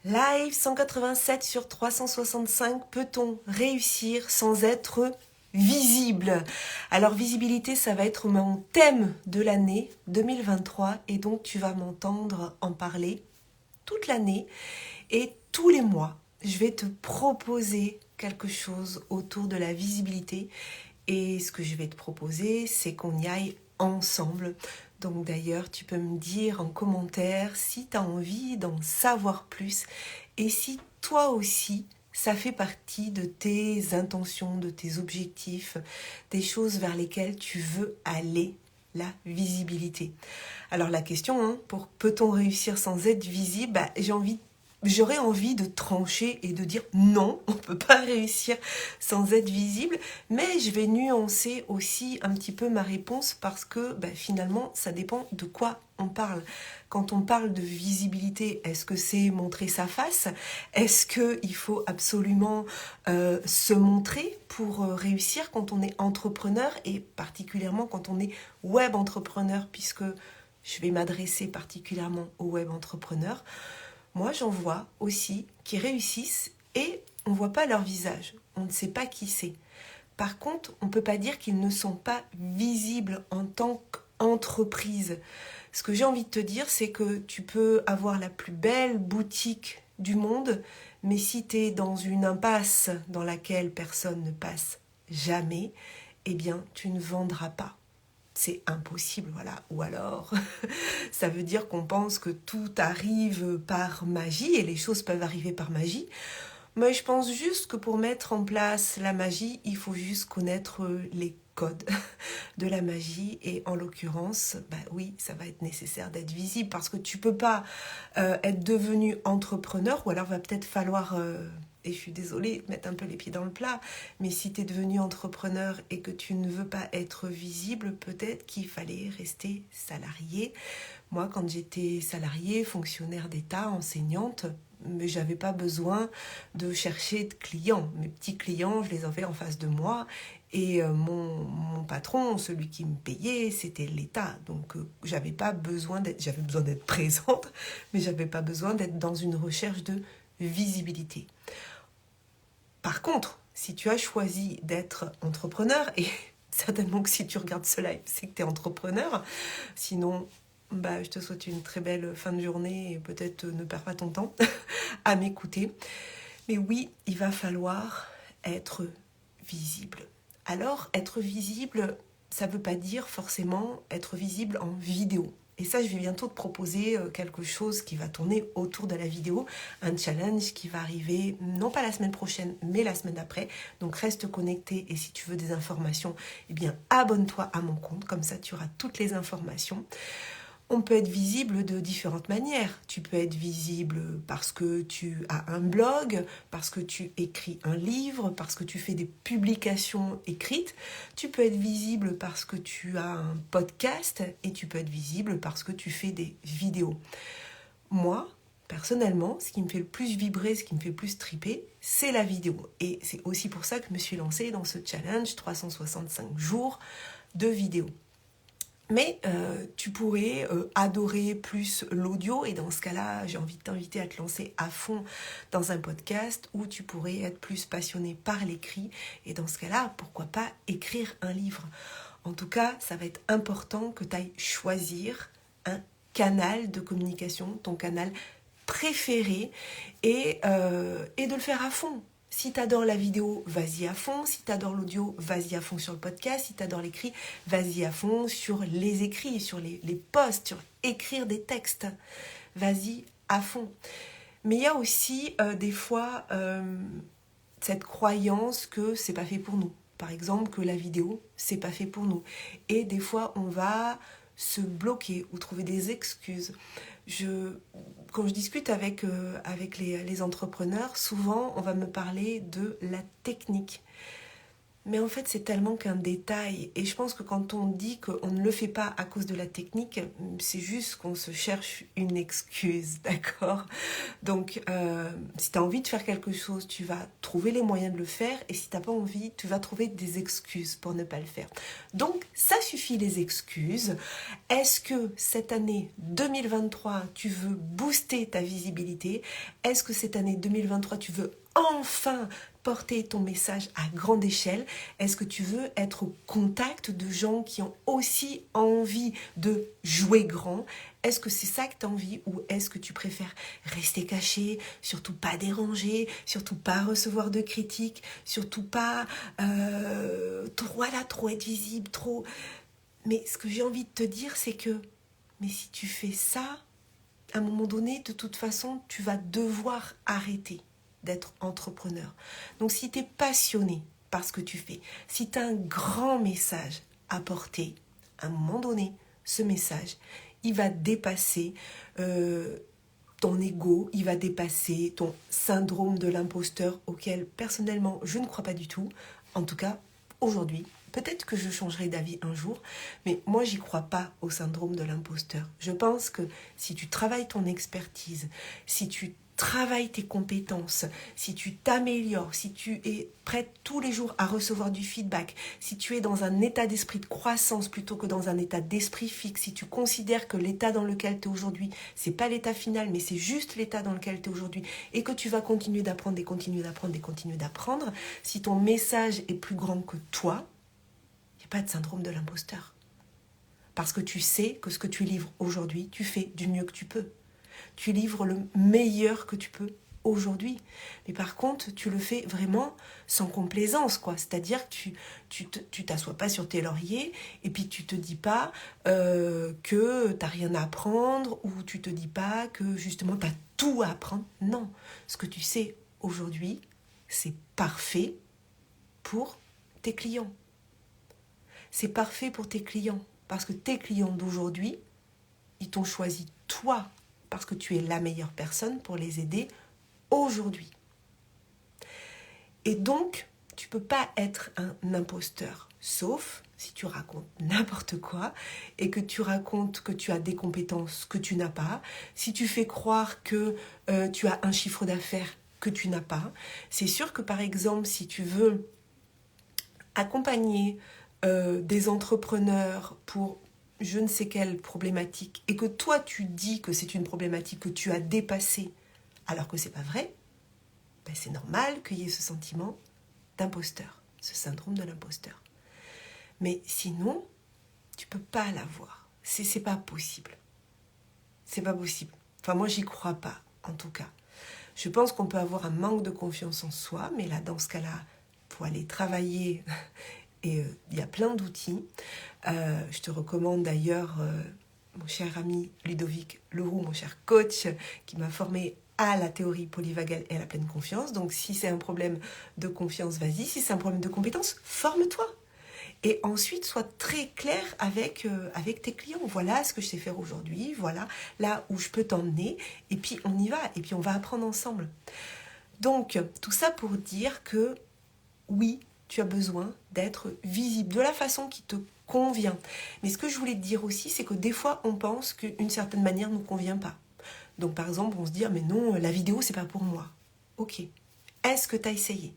Live 187 sur 365, peut-on réussir sans être visible? Alors visibilité, ça va être mon thème de l'année 2023 et donc tu vas m'entendre en parler toute l'année et tous les mois. Je vais te proposer quelque chose autour de la visibilité et ce que je vais te proposer, c'est qu'on y aille ensemble. Donc d'ailleurs, tu peux me dire en commentaire si tu as envie d'en savoir plus et si toi aussi, ça fait partie de tes intentions, de tes objectifs, des choses vers lesquelles tu veux aller, la visibilité. Alors la question, pour peut-on réussir sans être visible, j'aurais envie de trancher et de dire non, on ne peut pas réussir sans être visible, mais je vais nuancer aussi un petit peu ma réponse parce que finalement, ça dépend de quoi on parle. Quand on parle de visibilité, est-ce que c'est montrer sa face? Est-ce qu'il faut absolument se montrer pour réussir quand on est entrepreneur et particulièrement quand on est web entrepreneur, puisque je vais m'adresser particulièrement aux web entrepreneurs. Moi, j'en vois aussi qui réussissent et on ne voit pas leur visage. On ne sait pas qui c'est. Par contre, on ne peut pas dire qu'ils ne sont pas visibles en tant qu'entreprise. Ce que j'ai envie de te dire, c'est que tu peux avoir la plus belle boutique du monde, mais si tu es dans une impasse dans laquelle personne ne passe jamais, eh bien, tu ne vendras pas. C'est impossible, voilà. Ou alors, ça veut dire qu'on pense que tout arrive par magie, et les choses peuvent arriver par magie. Mais je pense juste que pour mettre en place la magie, il faut juste connaître les codes de la magie. Et en l'occurrence, oui, ça va être nécessaire d'être visible parce que tu peux pas être devenu entrepreneur, ou alors va peut-être falloir... et je suis désolée de mettre un peu les pieds dans le plat, mais si tu es devenu entrepreneur et que tu ne veux pas être visible, peut-être qu'il fallait rester salarié. Moi, quand j'étais salariée, fonctionnaire d'État, enseignante, mais j'avais pas besoin de chercher de clients. Mes petits clients, je les avais en face de moi. Et mon patron, celui qui me payait, c'était l'État. Donc j'avais besoin d'être présente, mais j'avais pas besoin d'être dans une recherche de visibilité. Par contre, si tu as choisi d'être entrepreneur, et certainement que si tu regardes ce live, c'est que tu es entrepreneur, sinon, je te souhaite une très belle fin de journée et peut-être ne perds pas ton temps à m'écouter. Mais oui, il va falloir être visible. Alors, être visible, ça ne veut pas dire forcément être visible en vidéo. Et ça, je vais bientôt te proposer quelque chose qui va tourner autour de la vidéo, un challenge qui va arriver, non pas la semaine prochaine, mais la semaine d'après. Donc reste connecté et si tu veux des informations, eh bien abonne-toi à mon compte, comme ça tu auras toutes les informations. On peut être visible de différentes manières. Tu peux être visible parce que tu as un blog, parce que tu écris un livre, parce que tu fais des publications écrites. Tu peux être visible parce que tu as un podcast et tu peux être visible parce que tu fais des vidéos. Moi, personnellement, ce qui me fait le plus vibrer, ce qui me fait le plus triper, c'est la vidéo. Et c'est aussi pour ça que je me suis lancée dans ce challenge 365 jours de vidéos. Mais tu pourrais adorer plus l'audio et dans ce cas-là, j'ai envie de t'inviter à te lancer à fond dans un podcast où tu pourrais être plus passionné par l'écrit et dans ce cas-là, pourquoi pas écrire un livre. En tout cas, ça va être important que tu ailles choisir un canal de communication, ton canal préféré et de le faire à fond. Si tu adores la vidéo, vas-y à fond. Si tu adores l'audio, vas-y à fond sur le podcast. Si tu adores l'écrit, vas-y à fond sur les écrits, sur les posts, sur écrire des textes. Vas-y à fond. Mais il y a aussi des fois cette croyance que c'est pas fait pour nous. Par exemple, que la vidéo, c'est pas fait pour nous. Et des fois, on va se bloquer ou trouver des excuses. Quand je discute avec les entrepreneurs, souvent on va me parler de la technique. Mais en fait, c'est tellement qu'un détail. Et je pense que quand on dit qu'on ne le fait pas à cause de la technique, c'est juste qu'on se cherche une excuse, d'accord? Donc, si tu as envie de faire quelque chose, tu vas trouver les moyens de le faire. Et si tu n'as pas envie, tu vas trouver des excuses pour ne pas le faire. Donc, ça suffit les excuses. Est-ce que cette année 2023, tu veux booster ta visibilité? Est-ce que cette année 2023, tu veux enfin porter ton message à grande échelle? Est-ce que tu veux être au contact de gens qui ont aussi envie de jouer grand? Est-ce que c'est ça que tu as envie ou est-ce que tu préfères rester caché, surtout pas déranger, surtout pas recevoir de critiques, surtout pas trop être visible, trop... Mais ce que j'ai envie de te dire, c'est que mais si tu fais ça, à un moment donné, de toute façon, tu vas devoir arrêter d'être entrepreneur. Donc si tu es passionné par ce que tu fais, si tu as un grand message à porter, à un moment donné, ce message, il va dépasser ton ego, il va dépasser ton syndrome de l'imposteur auquel personnellement je ne crois pas du tout. En tout cas, aujourd'hui, peut-être que je changerai d'avis un jour, mais moi j'y crois pas au syndrome de l'imposteur. Je pense que si tu travailles ton expertise, si tu travailles tes compétences, si tu t'améliores, si tu es prête tous les jours à recevoir du feedback, si tu es dans un état d'esprit de croissance plutôt que dans un état d'esprit fixe, si tu considères que l'état dans lequel tu es aujourd'hui, c'est pas l'état final, mais c'est juste l'état dans lequel tu es aujourd'hui, et que tu vas continuer d'apprendre et continuer d'apprendre et continuer d'apprendre, si ton message est plus grand que toi, il n'y a pas de syndrome de l'imposteur. Parce que tu sais que ce que tu livres aujourd'hui, tu fais du mieux que tu peux. Tu livres le meilleur que tu peux aujourd'hui. Mais par contre, tu le fais vraiment sans complaisance, quoi. C'est-à-dire que tu t'assois pas sur tes lauriers et puis tu te dis pas que t'as rien à apprendre ou tu te dis pas que justement t'as tout à apprendre. Non, ce que tu sais aujourd'hui, c'est parfait pour tes clients. C'est parfait pour tes clients parce que tes clients d'aujourd'hui, ils t'ont choisi toi parce que tu es la meilleure personne pour les aider aujourd'hui. Et donc, tu ne peux pas être un imposteur, sauf si tu racontes n'importe quoi et que tu racontes que tu as des compétences que tu n'as pas, si tu fais croire que tu as un chiffre d'affaires que tu n'as pas. C'est sûr que par exemple, si tu veux accompagner des entrepreneurs pour je ne sais quelle problématique et que toi tu dis que c'est une problématique que tu as dépassée alors que c'est pas vrai, ben c'est normal qu'il y ait ce sentiment d'imposteur, ce syndrome de l'imposteur. Mais sinon, tu peux pas l'avoir. C'est pas possible. C'est pas possible. Enfin, moi, j'y crois pas, en tout cas. Je pense qu'on peut avoir un manque de confiance en soi, mais là, dans ce cas-là, pour aller travailler, et il y a plein d'outils. Je te recommande d'ailleurs mon cher ami Ludovic Leroux, mon cher coach, qui m'a formé à la théorie polyvagale et à la pleine confiance. Donc si c'est un problème de confiance, vas-y. Si c'est un problème de compétence, forme-toi. Et ensuite, sois très clair avec tes clients. Voilà ce que je sais faire aujourd'hui, voilà là où je peux t'emmener. Et puis on y va, et puis on va apprendre ensemble. Donc, tout ça pour dire que oui, tu as besoin d'être visible de la façon qui te convient. Mais ce que je voulais te dire aussi, c'est que des fois, on pense qu'une certaine manière ne nous convient pas. Donc par exemple, on se dit, ah, mais non, la vidéo, c'est pas pour moi. Ok. Est-ce que tu as essayé?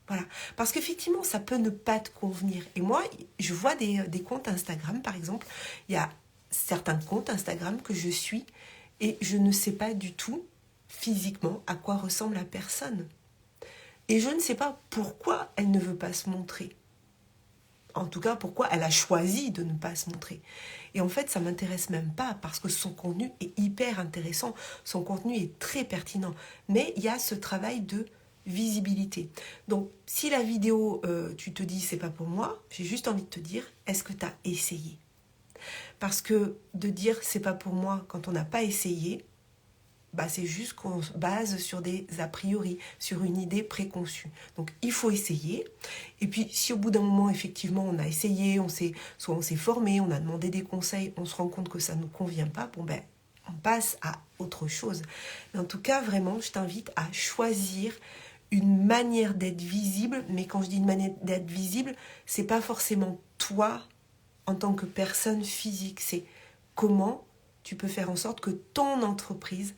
Voilà. Parce qu'effectivement, ça peut ne pas te convenir. Et moi, je vois des comptes Instagram, par exemple. Il y a certains comptes Instagram que je suis et je ne sais pas du tout physiquement à quoi ressemble la personne. Et je ne sais pas pourquoi elle ne veut pas se montrer. En tout cas, pourquoi elle a choisi de ne pas se montrer. Et en fait, ça ne m'intéresse même pas parce que son contenu est hyper intéressant. Son contenu est très pertinent. Mais il y a ce travail de visibilité. Donc, si la vidéo, tu te dis, c'est pas pour moi, j'ai juste envie de te dire, est-ce que tu as essayé? Parce que de dire, c'est pas pour moi quand on n'a pas essayé, bah, c'est juste qu'on se base sur des a priori, sur une idée préconçue. Donc il faut essayer. Et puis si au bout d'un moment, effectivement, on a essayé, soit on s'est formé, on a demandé des conseils, on se rend compte que ça ne nous convient pas, bon ben, on passe à autre chose. Mais en tout cas, vraiment, je t'invite à choisir une manière d'être visible, mais quand je dis une manière d'être visible, c'est pas forcément toi en tant que personne physique, c'est comment tu peux faire en sorte que ton entreprise,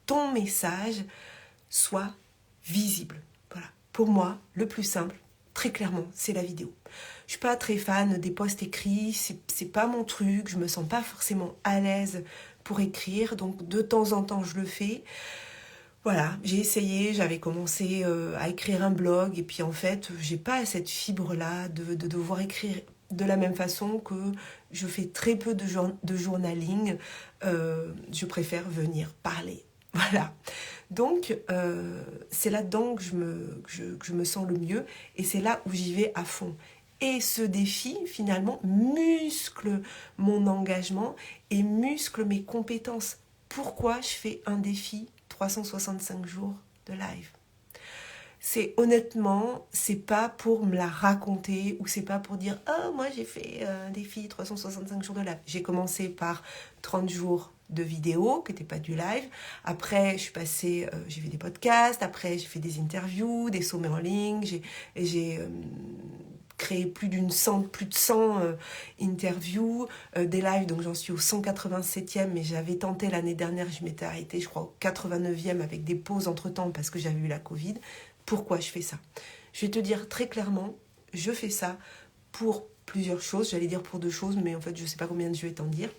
ton message soit visible. Voilà. Pour moi, le plus simple, très clairement, c'est la vidéo. Je suis pas très fan des posts écrits, c'est pas mon truc, je me sens pas forcément à l'aise pour écrire, donc de temps en temps je le fais. Voilà, j'ai essayé, j'avais commencé à écrire un blog et puis en fait, j'ai pas cette fibre-là de devoir écrire de la même façon que je fais très peu de journaling. Je préfère venir parler. Voilà. Donc, c'est là-dedans que je me sens le mieux et c'est là où j'y vais à fond. Et ce défi, finalement, muscle mon engagement et muscle mes compétences. Pourquoi je fais un défi 365 jours de live? C'est honnêtement, c'est pas pour me la raconter ou c'est pas pour dire « Oh, moi j'ai fait un défi 365 jours de live ». J'ai commencé par 30 jours de vidéo, qui n'était pas du live. Après, je suis passée, j'ai fait des podcasts. Après, j'ai fait des interviews, des sommets en ligne. J'ai créé plus de 100 interviews, des lives. Donc, j'en suis au 187e, mais j'avais tenté l'année dernière, je m'étais arrêtée, je crois, au 89e avec des pauses entre-temps parce que j'avais eu la Covid. Pourquoi je fais ça? Je vais te dire très clairement, je fais ça pour plusieurs choses. J'allais dire pour 2 choses, mais en fait, je ne sais pas combien je vais t'en dire.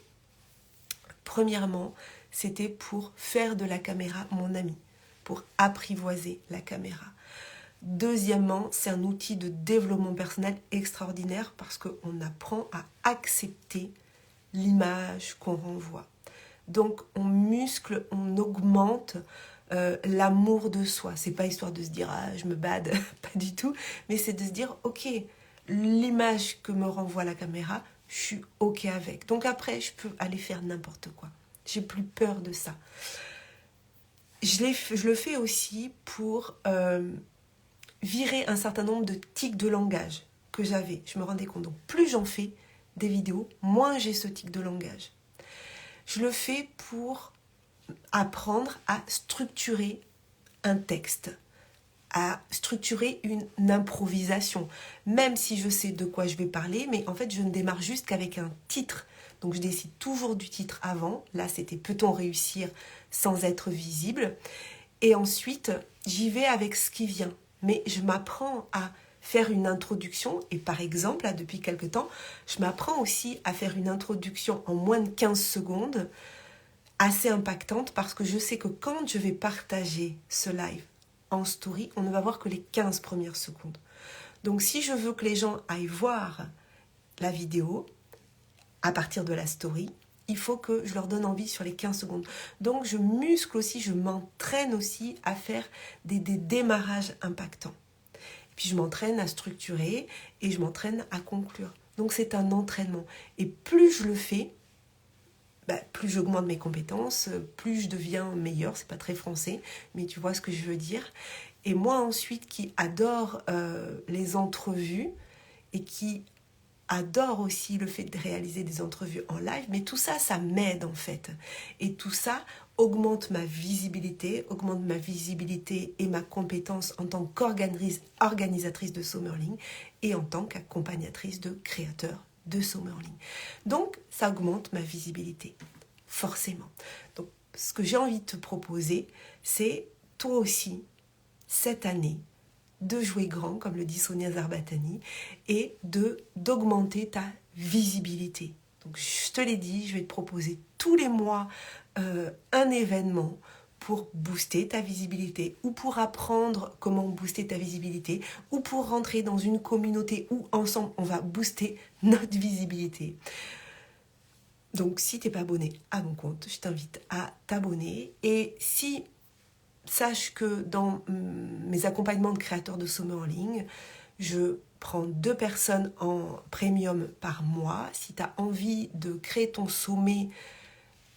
Premièrement, c'était pour faire de la caméra mon ami, pour apprivoiser la caméra. Deuxièmement, c'est un outil de développement personnel extraordinaire parce qu'on apprend à accepter l'image qu'on renvoie. Donc, on muscle, on augmente l'amour de soi. C'est pas histoire de se dire « Ah, je me bade », pas du tout, mais c'est de se dire « Ok, l'image que me renvoie la caméra, je suis ok avec. Donc après, je peux aller faire n'importe quoi. J'ai plus peur de ça. » Je le fais aussi pour virer un certain nombre de tics de langage que j'avais. Je me rendais compte. Donc plus j'en fais des vidéos, moins j'ai ce tic de langage. Je le fais pour apprendre à structurer un texte, à structurer une improvisation, même si je sais de quoi je vais parler, mais en fait je ne démarre juste qu'avec un titre. Donc je décide toujours du titre avant. Là c'était peut-on réussir sans être visible? Et ensuite j'y vais avec ce qui vient. Mais je m'apprends à faire une introduction et par exemple, là, depuis quelque temps, je m'apprends aussi à faire une introduction en moins de 15 secondes assez impactante parce que je sais que quand je vais partager ce live en story, on ne va voir que les 15 premières secondes. Donc si je veux que les gens aillent voir la vidéo à partir de la story, il faut que je leur donne envie sur les 15 secondes. Donc je muscle aussi, je m'entraîne aussi à faire des démarrages impactants. Et puis je m'entraîne à structurer et je m'entraîne à conclure. Donc c'est un entraînement. Et plus je le fais, plus j'augmente mes compétences, plus je deviens meilleure. C'est pas très français, mais tu vois ce que je veux dire. Et moi ensuite qui adore les entrevues et qui adore aussi le fait de réaliser des entrevues en live, mais tout ça, ça m'aide en fait. Et tout ça augmente ma visibilité et ma compétence en tant qu'organisatrice de sommets en ligne et en tant qu'accompagnatrice de créateurs de sommets en ligne. Donc, ça augmente ma visibilité, forcément. Donc, ce que j'ai envie de te proposer, c'est toi aussi, cette année, de jouer grand, comme le dit Sonia Zarbatani, et d'augmenter ta visibilité. Donc, je te l'ai dit, je vais te proposer tous les mois un événement pour booster ta visibilité ou pour apprendre comment booster ta visibilité ou pour rentrer dans une communauté où ensemble on va booster notre visibilité. Donc si tu n'es pas abonné à mon compte, je t'invite à t'abonner. Et si, sache que dans mes accompagnements de créateurs de sommets en ligne, je prends 2 personnes en premium par mois. Si tu as envie de créer ton sommet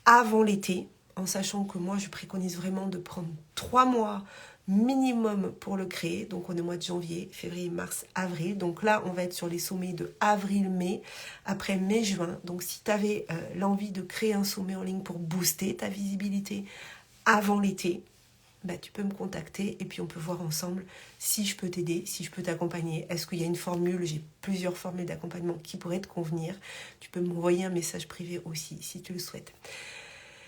avant l'été, en sachant que moi je préconise vraiment de prendre 3 mois minimum pour le créer. Donc on est au mois de janvier, février, mars, avril. Donc là on va être sur les sommets de avril-mai, après mai-juin. Donc si tu avais l'envie de créer un sommet en ligne pour booster ta visibilité avant l'été, bah, tu peux me contacter et puis on peut voir ensemble si je peux t'aider, si je peux t'accompagner. Est-ce qu'il y a une formule, j'ai plusieurs formules d'accompagnement qui pourraient te convenir. Tu peux m'envoyer un message privé aussi si tu le souhaites.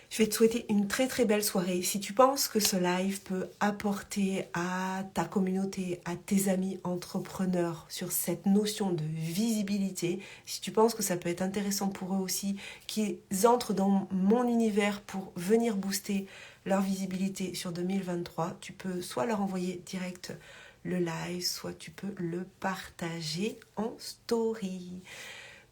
Je vais te souhaiter une très très belle soirée. Si tu penses que ce live peut apporter à ta communauté, à tes amis entrepreneurs sur cette notion de visibilité, si tu penses que ça peut être intéressant pour eux aussi, qu'ils entrent dans mon univers pour venir booster leur visibilité sur 2023, tu peux soit leur envoyer direct le live, soit tu peux le partager en story.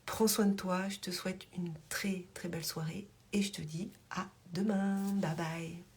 Prends soin de toi, je te souhaite une très très belle soirée. Et je te dis à demain. Bye bye.